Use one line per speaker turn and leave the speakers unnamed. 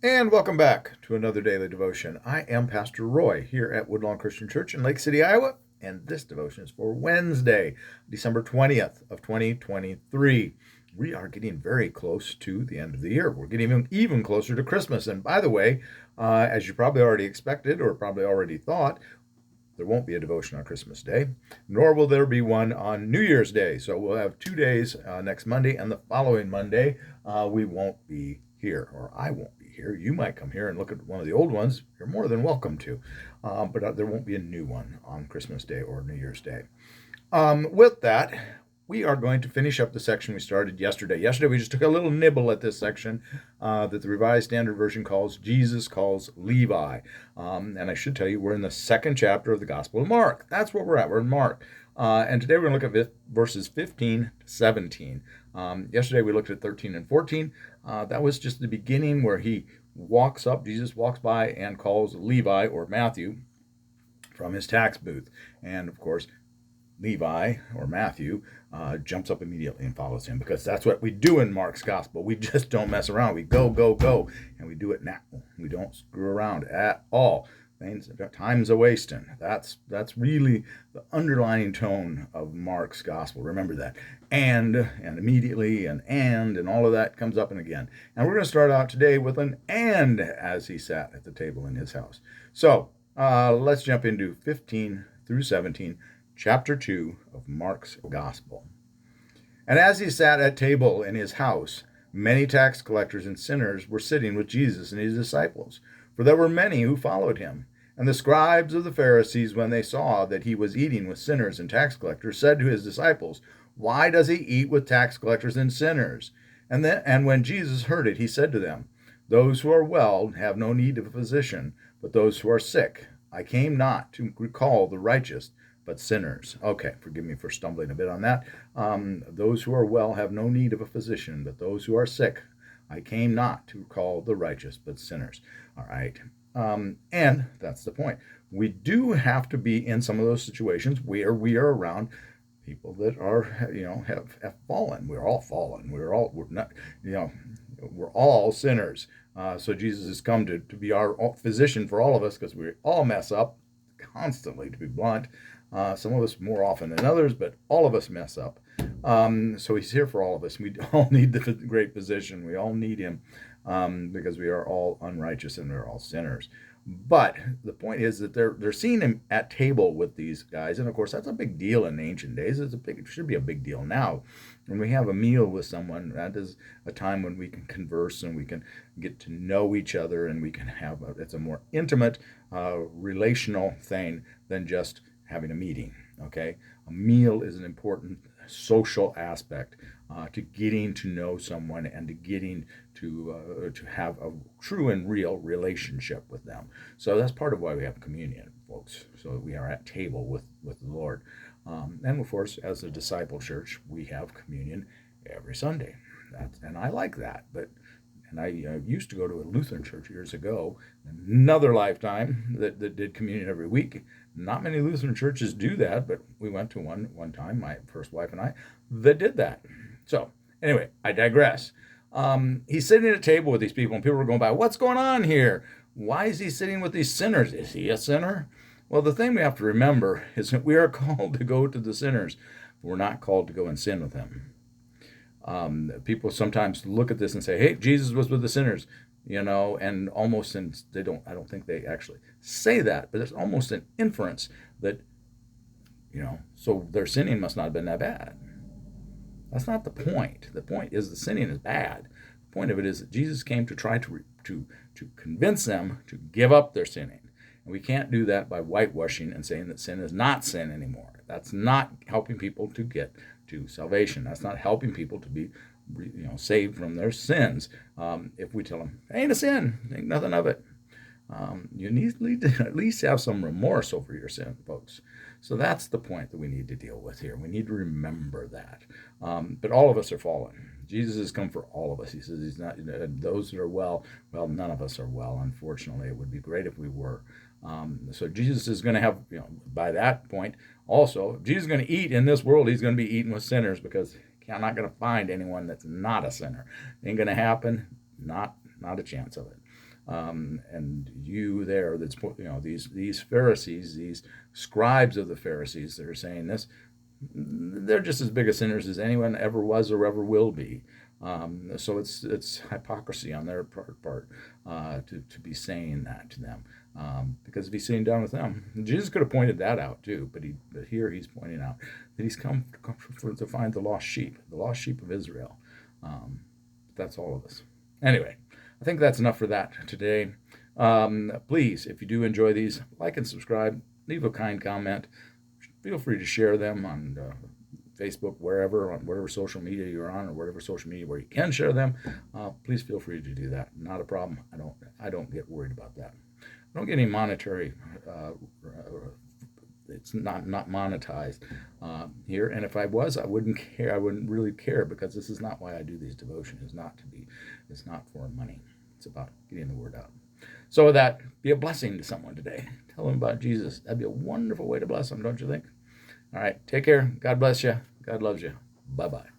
And welcome back to another daily devotion. I am Pastor Roy here at Woodlawn Christian Church in Lake City, Iowa, and this devotion is for Wednesday, December 20th of 2023. We are getting very close to the end of the year. We're getting even closer to Christmas. And by the way, as you probably already expected or probably already thought, there won't be a devotion on Christmas Day, nor will there be one on New Year's Day. So we'll have 2 days next Monday, and the following Monday, we won't be here, or I won't be here. You might come here and look at one of the old ones. You're more than welcome to, but there won't be a new one on Christmas Day or New Year's Day. With that, we are going to finish up the section we started yesterday. Yesterday, we just took a little nibble at this section that the Revised Standard Version calls Jesus Calls Levi. And I should tell you, we're in the second chapter of the Gospel of Mark. That's where we're at. We're in Mark. And today we're going to look at verses 15 to 17. Yesterday, we looked at 13 and 14. That was just the beginning where Jesus walks by and calls Levi, or Matthew, from his tax booth. And of course, Levi, or Matthew, jumps up immediately and follows him, because that's what we do in Mark's gospel. We just don't mess around. We go, go, go, and we do it now. We don't screw around at all. Time's a wasting. That's really the underlying tone of Mark's gospel. Remember that. And immediately, and all of that comes up and again. And we're going to start out today with an and as he sat at the table in his house. So let's jump into 15 through 17. Chapter 2 of Mark's Gospel. And as he sat at table in his house, many tax collectors and sinners were sitting with Jesus and his disciples, for there were many who followed him. And the scribes of the Pharisees, when they saw that he was eating with sinners and tax collectors, said to his disciples, "Why does he eat with tax collectors and sinners?" And when Jesus heard it, he said to them, "Those who are well have no need of a physician, but those who are sick. I came not to recall the righteous, but sinners." Okay, forgive me for stumbling a bit on that. Those who are well have no need of a physician, but those who are sick. I came not to call the righteous, but sinners. All right. And that's the point. We do have to be in some of those situations where we are around people that are, have fallen. We're all fallen. We're all sinners. So Jesus has come to be our physician for all of us, because we all mess up constantly, to be blunt. Some of us more often than others, but all of us mess up. So he's here for all of us. We all need the great physician. We all need him, because we are all unrighteous and we're all sinners. But the point is that they're seeing him at table with these guys, and of course that's a big deal in ancient days. It should be a big deal now. When we have a meal with someone, that is a time when we can converse and we can get to know each other, and we can have it's a more intimate, relational thing than just having a meeting. Okay, a meal is an important social aspect to getting to know someone and to getting to have a true and real relationship with them. So that's part of why we have communion, folks. So we are at table with the Lord. And of course, as a disciple church, we have communion every Sunday. And I like that. And I used to go to a Lutheran church years ago, another lifetime, that did communion every week. Not many Lutheran churches do that, but we went to one time, my first wife and I, that did that. So anyway, I digress. He's sitting at a table with these people, and people are going by, "What's going on here? Why is he sitting with these sinners? Is he a sinner?" Well, the thing we have to remember is that we are called to go to the sinners. We're not called to go and sin with them. People sometimes look at this and say, "Hey, Jesus was with the sinners," and almost, and I don't think they actually say that, but it's almost an inference that, so their sinning must not have been that bad. That's not the point. The point is the sinning is bad. The point of it is that Jesus came to try to convince them to give up their sinning. And we can't do that by whitewashing and saying that sin is not sin anymore. That's not helping people to get to salvation. That's not helping people to be saved from their sins. If we tell them, "Ain't a sin, think nothing of it," you need to at least have some remorse over your sin, folks. So that's the point that we need to deal with here. We need to remember that. But all of us are fallen. Jesus has come for all of us. He says he's not those that are well. Well, none of us are well, unfortunately. It would be great if we were. So Jesus is going to have, by that point, also, if Jesus is going to eat in this world, he's going to be eating with sinners, because I'm not going to find anyone that's not a sinner. Ain't going to happen. Not a chance of it. And you there, that's, these Pharisees, these scribes of the Pharisees that are saying this, they're just as big a sinners as anyone ever was or ever will be. So it's hypocrisy on their part to be saying that to them, because if he's sitting down with them, Jesus could have pointed that out too, but here he's pointing out that he's come to find the lost sheep of Israel. That's all of us. Anyway, I think that's enough for that today. Please, if you do enjoy these, like and subscribe, leave a kind comment. Feel free to share them on Facebook, wherever, on whatever social media you're on, or whatever social media where you can share them. Please feel free to do that. Not a problem. I don't get worried about that. I don't get any monetary. It's not monetized here, and if I was, I wouldn't care. I wouldn't really care, because this is not why I do these devotions. It's not for money. It's about getting the word out. So with that, be a blessing to someone today. Tell them about Jesus. That'd be a wonderful way to bless them, don't you think? All right, take care. God bless you. God loves you. Bye-bye.